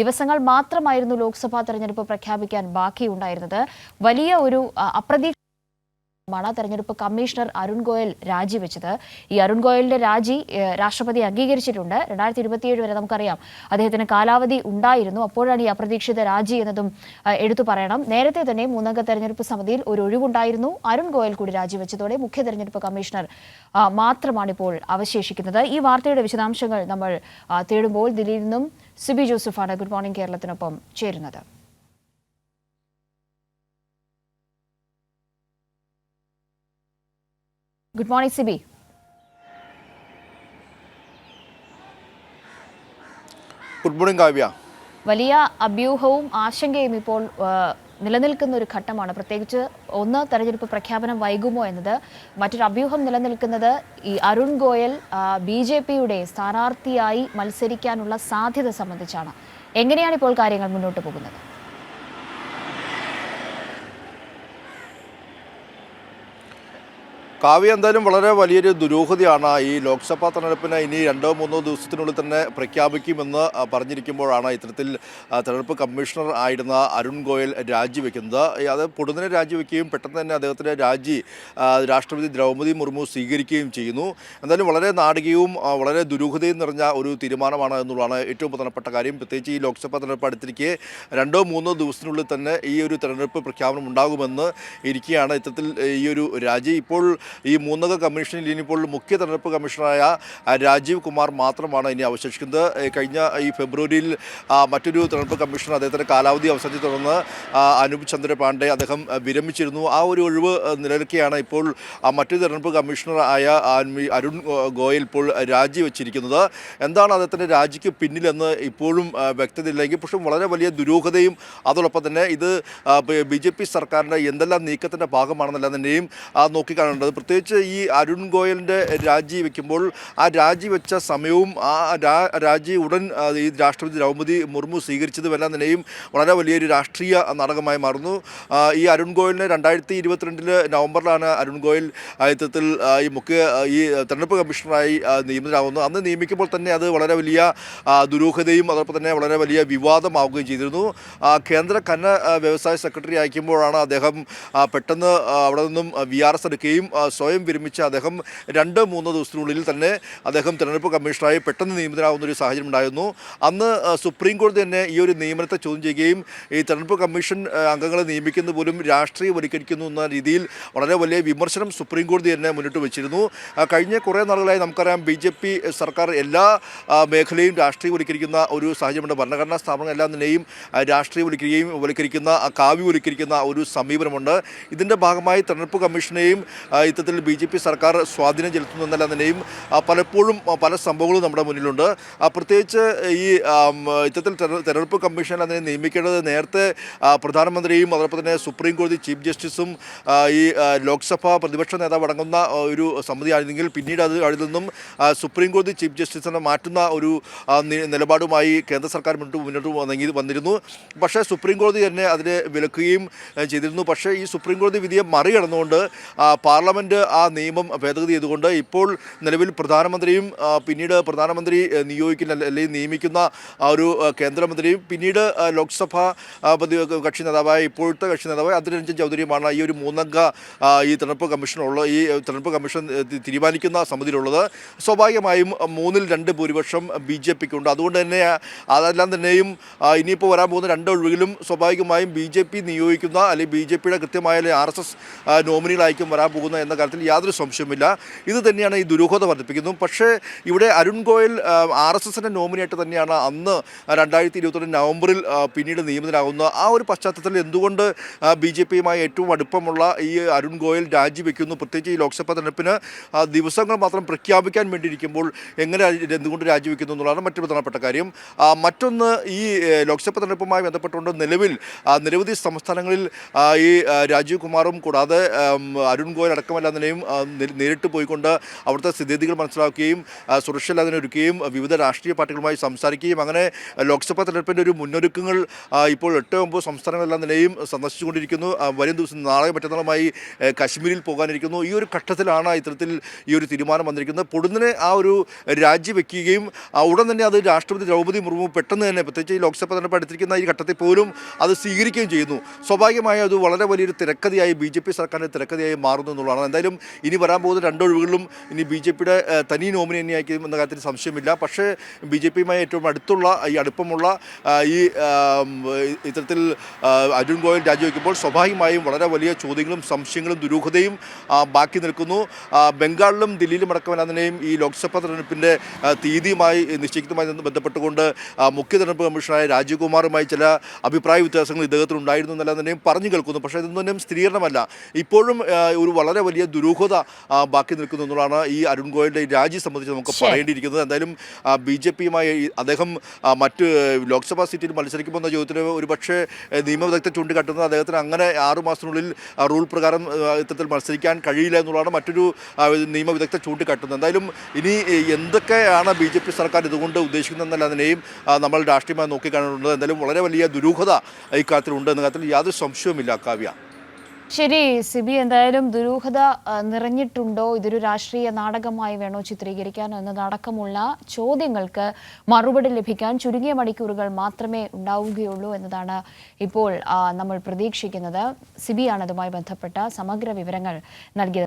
ദിവസങ്ങൾ മാത്രമായിരുന്നു ലോക്സഭാ തെരഞ്ഞെടുപ്പ് പ്രഖ്യാപിക്കാൻ ബാക്കിയുണ്ടായിരുന്നത്. വലിയ ഒരു തെരഞ്ഞെടുപ്പ് കമ്മീഷണർ അരുൺ ഗോയൽ രാജിവെച്ചത്. ഈ അരുൺ ഗോയലിന്റെ രാജി രാഷ്ട്രപതി അംഗീകരിച്ചിട്ടുണ്ട്. 2027 വരെ നമുക്കറിയാം അദ്ദേഹത്തിന് കാലാവധി ഉണ്ടായിരുന്നു. അപ്പോഴാണ് ഈ അപ്രതീക്ഷിത രാജി എന്നതും എടുത്തു പറയണം. നേരത്തെ തന്നെ 3-അംഗ തെരഞ്ഞെടുപ്പ് സമിതിയിൽ ഒരു ഒഴിവുണ്ടായിരുന്നു. അരുൺ ഗോയൽ കൂടി രാജിവെച്ചതോടെ മുഖ്യ തെരഞ്ഞെടുപ്പ് കമ്മീഷണർ മാത്രമാണ് ഇപ്പോൾ അവശേഷിക്കുന്നത്. ഈ വാർത്തയുടെ വിശദാംശങ്ങൾ നമ്മൾ തേടുമ്പോൾ ദില്ലിയിൽ നിന്നും സിബി ജോസഫാണ് ഗുഡ് മോർണിംഗ് കേരളത്തിനൊപ്പം ചേരുന്നത്. Good morning Sibi. Good morning Kavya. വലിയ അഭ്യൂഹവും ആശങ്കയും ഇപ്പോൾ നിലനിൽക്കുന്ന ഒരു ഘട്ടമാണ്. പ്രത്യേകിച്ച് ഒന്ന്, തെരഞ്ഞെടുപ്പ് പ്രഖ്യാപനം വൈകുമോ എന്നത്. മറ്റൊരു അഭ്യൂഹം നിലനിൽക്കുന്നത് ഈ അരുൺ ഗോയൽ BJPയുടെ സ്ഥാനാർത്ഥിയായി മത്സരിക്കാനുള്ള സാധ്യത സംബന്ധിച്ചാണ്. എങ്ങനെയാണ് ഇപ്പോൾ കാര്യങ്ങൾ മുന്നോട്ട് പോകുന്നത്? കാവ്യ, എന്തായാലും വളരെ വലിയൊരു ദുരൂഹതയാണ്. ഈ ലോക്സഭാ തെരഞ്ഞെടുപ്പിന് ഇനി 2-3 ദിവസത്തിനുള്ളിൽ തന്നെ പ്രഖ്യാപിക്കുമെന്ന് പറഞ്ഞിരിക്കുമ്പോഴാണ് ഇത്തരത്തിൽ തെരഞ്ഞെടുപ്പ് കമ്മീഷണർ ആയിരുന്ന അരുൺ ഗോയൽ രാജിവെക്കുന്നത്. അത് പൊടുന്നനെ രാജിവെക്കുകയും പെട്ടെന്ന് തന്നെ അദ്ദേഹത്തിൻ്റെ രാജി രാഷ്ട്രപതി ദ്രൗപദി മുർമു സ്വീകരിക്കുകയും ചെയ്യുന്നു. എന്തായാലും വളരെ നാടകീയവും വളരെ ദുരൂഹതയും നിറഞ്ഞ ഒരു തീരുമാനമാണ് എന്നുള്ളതാണ് ഏറ്റവും പ്രധാനപ്പെട്ട കാര്യം. പ്രത്യേകിച്ച് ഈ ലോക്സഭാ തെരഞ്ഞെടുപ്പ് അടുത്തിരിക്കെ 2-3 ദിവസത്തിനുള്ളിൽ തന്നെ ഈ ഒരു തെരഞ്ഞെടുപ്പ് പ്രഖ്യാപനം ഉണ്ടാകുമെന്ന് ഇരിക്കുകയാണ് ഇത്തരത്തിൽ ഈ ഒരു രാജി. ഇപ്പോൾ ഈ 3-അംഗ കമ്മീഷനിൽ ഇനിയിപ്പോൾ മുഖ്യ തെരഞ്ഞെടുപ്പ് കമ്മീഷണറായ രാജീവ് കുമാർ മാത്രമാണ് ഇനി അവശേഷിക്കുന്നത്. കഴിഞ്ഞ ഈ ഫെബ്രുവരിയിൽ മറ്റൊരു തെരഞ്ഞെടുപ്പ് കമ്മീഷണർ അദ്ദേഹത്തിൻ്റെ കാലാവധി അവസാനിച്ച് തുടർന്ന് അനൂപ് ചന്ദ്ര പാണ്ഡെ അദ്ദേഹം വിരമിച്ചിരുന്നു. ആ ഒരു ഒഴിവ് നിലനിൽക്കെയാണ് ഇപ്പോൾ മറ്റൊരു തെരഞ്ഞെടുപ്പ് കമ്മീഷണറായ അരുൺ ഗോയൽ ഇപ്പോൾ രാജിവെച്ചിരിക്കുന്നത്. എന്താണ് അദ്ദേഹത്തിൻ്റെ രാജിക്ക് പിന്നിലെന്ന് ഇപ്പോഴും വ്യക്തതയില്ലെങ്കിൽ, പക്ഷേ വളരെ വലിയ ദുരൂഹതയും അതോടൊപ്പം തന്നെ ഇത് BJP സർക്കാരിൻ്റെ എന്തെല്ലാം നീക്കത്തിൻ്റെ ഭാഗമാണെന്നെല്ലാം തന്നെയും നോക്കിക്കാണേണ്ടത്. പ്രത്യേകിച്ച് ഈ അരുൺ ഗോയലിൻ്റെ രാജി വയ്ക്കുമ്പോൾ ആ രാജിവെച്ച സമയവും ആ രാജി ഉടൻ ഈ രാഷ്ട്രപതി ദ്രൗപദി മുർമു സ്വീകരിച്ചതുമെല്ലാം തന്നെയും വളരെ വലിയൊരു രാഷ്ട്രീയ നാടകമായി മാറുന്നു. ഈ അരുൺ ഗോയലിനെ 2022 നവംബറിലാണ് അരുൺ ഗോയൽ ഇത്തരത്തിൽ ഈ തെരഞ്ഞെടുപ്പ് കമ്മീഷണറായി നിയമിതരാകുന്നത്. അന്ന് നിയമിക്കുമ്പോൾ തന്നെ അത് വളരെ വലിയ ദുരൂഹതയും അതോടൊപ്പം തന്നെ വളരെ വലിയ വിവാദമാവുകയും ചെയ്തിരുന്നു. കേന്ദ്ര ഖന വ്യവസായ സെക്രട്ടറി അയക്കുമ്പോഴാണ് അദ്ദേഹം പെട്ടെന്ന് അവിടെ നിന്നും VRS എടുക്കുകയും സ്വയം വിരമിച്ച അദ്ദേഹം 2-3 ദിവസത്തിനുള്ളിൽ തന്നെ അദ്ദേഹം തെരഞ്ഞെടുപ്പ് കമ്മീഷണറായി പെട്ടെന്ന് നിയമിതനാകുന്ന ഒരു സാഹചര്യം ഉണ്ടായിരുന്നു. അന്ന് സുപ്രീം കോടതി തന്നെ ഈ ഒരു നിയമനത്തെ ചോദ്യം ചെയ്യുകയും ഈ തെരഞ്ഞെടുപ്പ് കമ്മീഷൻ അംഗങ്ങളെ നിയമിക്കുന്നത് പോലും രാഷ്ട്രീയവൽക്കരിക്കുന്നു എന്ന രീതിയിൽ വളരെ വലിയ വിമർശനം സുപ്രീം കോടതി തന്നെ മുന്നിട്ട് വെച്ചിരുന്നു. കഴിഞ്ഞ കുറേ നാളുകളായി നമുക്കറിയാം BJP സർക്കാർ എല്ലാ മേഖലയും രാഷ്ട്രീയവൽക്കരിക്കുന്ന ഒരു സാഹചര്യമുണ്ട്. ഭരണഘടനാ സ്ഥാപനങ്ങളെല്ലാം തന്നെയും രാഷ്ട്രീയവൽക്കരിക്കുന്ന കാവ്യവൽക്കരിക്കുന്ന ഒരു സമീപനമുണ്ട്. ഇതിൻ്റെ ഭാഗമായി തെരഞ്ഞെടുപ്പ് കമ്മീഷനെയും ഇത്തരത്തിൽ BJP സർക്കാർ സ്വാധീനം ചെലുത്തുന്നതെല്ലാം തന്നെയും പലപ്പോഴും പല സംഭവങ്ങളും നമ്മുടെ മുന്നിലുണ്ട്. പ്രത്യേകിച്ച് ഈ ഇത്തരത്തിൽ തെരഞ്ഞെടുപ്പ് കമ്മീഷനെ തന്നെ നിയമിക്കേണ്ടത് നേരത്തെ പ്രധാനമന്ത്രിയും അതോടൊപ്പം തന്നെ സുപ്രീം കോടതി ചീഫ് ജസ്റ്റിസും ഈ ലോക്സഭാ പ്രതിപക്ഷ നേതാവ് അടങ്ങുന്ന ഒരു സമിതിയായിരുന്നെങ്കിൽ പിന്നീട് അതിൽ നിന്നും സുപ്രീം കോടതി ചീഫ് ജസ്റ്റിസിനെ മാറ്റുന്ന ഒരു നിലപാടുമായി കേന്ദ്ര സർക്കാർ മുന്നോട്ട് വന്നിരുന്നു. പക്ഷേ സുപ്രീം കോടതി തന്നെ അതിനെ വിലക്കുകയും ചെയ്തിരുന്നു. പക്ഷേ ഈ സുപ്രീം കോടതി വിധിയെ മറികടന്നുകൊണ്ട് പാർലമെൻറ്റ് ആ നിയമം ഭേദഗതി ചെയ്തുകൊണ്ട് ഇപ്പോൾ നിലവിൽ പ്രധാനമന്ത്രിയും പിന്നീട് പ്രധാനമന്ത്രി നിയോഗിക്കുന്ന അല്ലെങ്കിൽ നിയമിക്കുന്ന ഒരു കേന്ദ്രമന്ത്രിയും പിന്നീട് ലോക്സഭാ കക്ഷി നേതാവായ ഇപ്പോഴത്തെ കക്ഷി നേതാവായ അധിർ രഞ്ജൻ ചൗധരിയുമാണ് ഈ ഒരു 3-അംഗ ഈ തെരഞ്ഞെടുപ്പ് തെരഞ്ഞെടുപ്പ് കമ്മീഷൻ തീരുമാനിക്കുന്ന സമിതിയിലുള്ളത്. സ്വാഭാവികമായും 3-2 ഭൂരിപക്ഷം BJPക്കുണ്ട്. അതുകൊണ്ട് തന്നെ അതെല്ലാം തന്നെയും ഇനിയിപ്പോൾ വരാൻ പോകുന്ന 2 ഒഴിവിലും സ്വാഭാവികമായും BJP നിയോഗിക്കുന്ന അല്ലെങ്കിൽ BJPയുടെ കൃത്യമായ RSS നോമിനികളായിരിക്കും വരാൻ പോകുന്നത് എന്ന കാര്യത്തിൽ യാതൊരു സംശയവുമില്ല. ഇത് തന്നെയാണ് ഈ ദുരൂഹത വർദ്ധിപ്പിക്കുന്നതും. പക്ഷേ ഇവിടെ അരുൺ ഗോയൽ RSSൻ്റെ നോമിനിയായിട്ട് തന്നെയാണ് അന്ന് 2021 നവംബറിൽ പിന്നീട് നിയമിതനാകുന്നത്. ആ ഒരു പശ്ചാത്തലത്തിൽ എന്തുകൊണ്ട് BJPയുമായി ഏറ്റവും അടുപ്പമുള്ള ഈ അരുൺ ഗോയൽ രാജിവെക്കുന്നു? പ്രത്യേകിച്ച് ഈ ലോക്സഭാ തെരഞ്ഞെടുപ്പിന് ദിവസങ്ങൾ മാത്രം പ്രഖ്യാപിക്കാൻ വേണ്ടിയിരിക്കുമ്പോൾ എന്തുകൊണ്ട് രാജിവെക്കുന്നു എന്നുള്ളതാണ് മറ്റൊരു പ്രധാനപ്പെട്ട കാര്യം. മറ്റൊന്ന്, ഈ ലോക്സഭാ തെരഞ്ഞെടുപ്പുമായി ബന്ധപ്പെട്ടുകൊണ്ട് നിലവിൽ നിരവധി സംസ്ഥാനങ്ങളിൽ ഈ രാജീവ് കുമാറും കൂടാതെ അരുൺ ഗോയൽ അടക്കമുള്ള എന്നല്ല നിലയും നേരിട്ട് പോയിക്കൊണ്ട് അവിടുത്തെ സ്ഥിതിഗതികൾ മനസ്സിലാക്കുകയും സുരക്ഷ ഒരുക്കുകയും വിവിധ രാഷ്ട്രീയ പാർട്ടികളുമായി സംസാരിക്കുകയും അങ്ങനെ ലോക്സഭാ തെരഞ്ഞെടുപ്പിൻ്റെ ഒരു മുന്നൊരുക്കങ്ങൾ ഇപ്പോൾ 8-9 സംസ്ഥാനങ്ങളെല്ലാം നിലയും സന്ദർശിച്ചുകൊണ്ടിരിക്കുന്നു. വരും ദിവസം നാളെ മറ്റന്നാളുമായി കശ്മീരിൽ പോകാനിരിക്കുന്നു. ഈ ഒരു ഘട്ടത്തിലാണ് ഇത്തരത്തിൽ ഈ ഒരു തീരുമാനം വന്നിരിക്കുന്നത്. പൊടുന്നനെ ആ ഒരു രാജിവെക്കുകയും ഉടൻ തന്നെ അത് രാഷ്ട്രപതി ദ്രൗപദി മുർമു പെട്ടെന്ന് തന്നെ പ്രത്യേകിച്ച് ഈ ലോക്സഭ തെരഞ്ഞെടുപ്പ് അടുത്തിരിക്കുന്ന ഈ ഘട്ടത്തിൽ പോലും അത് സ്വീകരിക്കുകയും ചെയ്യുന്നു. സ്വാഭാവികമായി അത് വളരെ വലിയൊരു തിരക്കഥയായി BJP സർക്കാരിൻ്റെ തിരക്കഥയായി മാറുന്നു എന്നുള്ളതാണ്. എന്തായാലും ഇനി വരാൻ പോകുന്ന രണ്ടൊഴിവുകളിലും ഇനി BJPയുടെ തനി നോമിനി തന്നെയായിരിക്കും എന്ന കാര്യത്തിൽ സംശയമില്ല. പക്ഷേ BJPയുമായി ഏറ്റവും അടുത്തുള്ള ഈ അടുപ്പമുള്ള ഈ ഇത്തരത്തിൽ അരുൺ ഗോയൽ രാജിവെക്കുമ്പോൾ സ്വാഭാവികമായും വളരെ വലിയ ചോദ്യങ്ങളും സംശയങ്ങളും ദുരൂഹതയും ബാക്കി നിൽക്കുന്നു. ബംഗാളിലും ദില്ലിയിലും അടക്കമെല്ലാതിനെയും ഈ ലോക്സഭാ തെരഞ്ഞെടുപ്പിൻ്റെ തീയതിയുമായി നിശ്ചയിക്കുന്നതുമായി ബന്ധപ്പെട്ടുകൊണ്ട് മുഖ്യ തെരഞ്ഞെടുപ്പ് കമ്മീഷണറായ രാജീവ് കുമാറുമായി ചില അഭിപ്രായ വ്യത്യാസങ്ങൾ ഇദ്ദേഹത്തിന് ഉണ്ടായിരുന്നു എന്നെല്ലാം തന്നെയും പറഞ്ഞു കേൾക്കുന്നു. പക്ഷേ ഇതൊന്നും സ്ഥിരീകരണമല്ല. ഇപ്പോഴും ഒരു വളരെ വലിയ ദുരൂഹത ബാക്കി നിൽക്കുന്നു എന്നുള്ളതാണ് ഈ അരുൺ ഗോയലിൻ്റെ രാജി സംബന്ധിച്ച് നമുക്ക് പറയേണ്ടിയിരിക്കുന്നത്. എന്തായാലും BJPയുമായി അദ്ദേഹം മറ്റ് ലോക്സഭാ സീറ്റിൽ മത്സരിക്കുമെന്ന ചോദ്യത്തിന് ഒരുപക്ഷെ നിയമവിദഗ്ധ ചൂണ്ടിക്കാട്ടുന്നത് അദ്ദേഹത്തിന് അങ്ങനെ 6 മാസത്തിനുള്ളിൽ റൂൾ പ്രകാരം ഇത്തരത്തിൽ മത്സരിക്കാൻ കഴിയില്ല എന്നുള്ളതാണ് മറ്റൊരു നിയമവിദഗ്ധ ചൂണ്ടിക്കാട്ടുന്നത്. എന്തായാലും ഇനി എന്തൊക്കെയാണ് BJP സർക്കാർ ഇതുകൊണ്ട് ഉദ്ദേശിക്കുന്നതെന്നല്ല അതിനെയും നമ്മൾ രാഷ്ട്രീയമായി നോക്കിക്കാണുന്നത്. എന്തായാലും വളരെ വലിയ ദുരൂഹത ഇക്കാര്യത്തിലുണ്ട് എന്ന കാര്യത്തിൽ യാതൊരു സംശയവുമില്ല കാവ്യ. ശരി സിബി, എന്തായാലും ദുരൂഹത നിറഞ്ഞിട്ടുണ്ടോ, ഇതൊരു രാഷ്ട്രീയ നാടകമായി വേണോ ചിത്രീകരിക്കാൻ എന്നതടക്കമുള്ള ചോദ്യങ്ങൾക്ക് മറുപടി ലഭിക്കാൻ ചുരുങ്ങിയ മണിക്കൂറുകൾ മാത്രമേ ഉണ്ടാവുകയുള്ളൂ എന്നതാണ് ഇപ്പോൾ നമ്മൾ പ്രതീക്ഷിക്കുന്നത്. സിബിയാണ് അതുമായി ബന്ധപ്പെട്ട സമഗ്ര വിവരങ്ങൾ നൽകിയത്.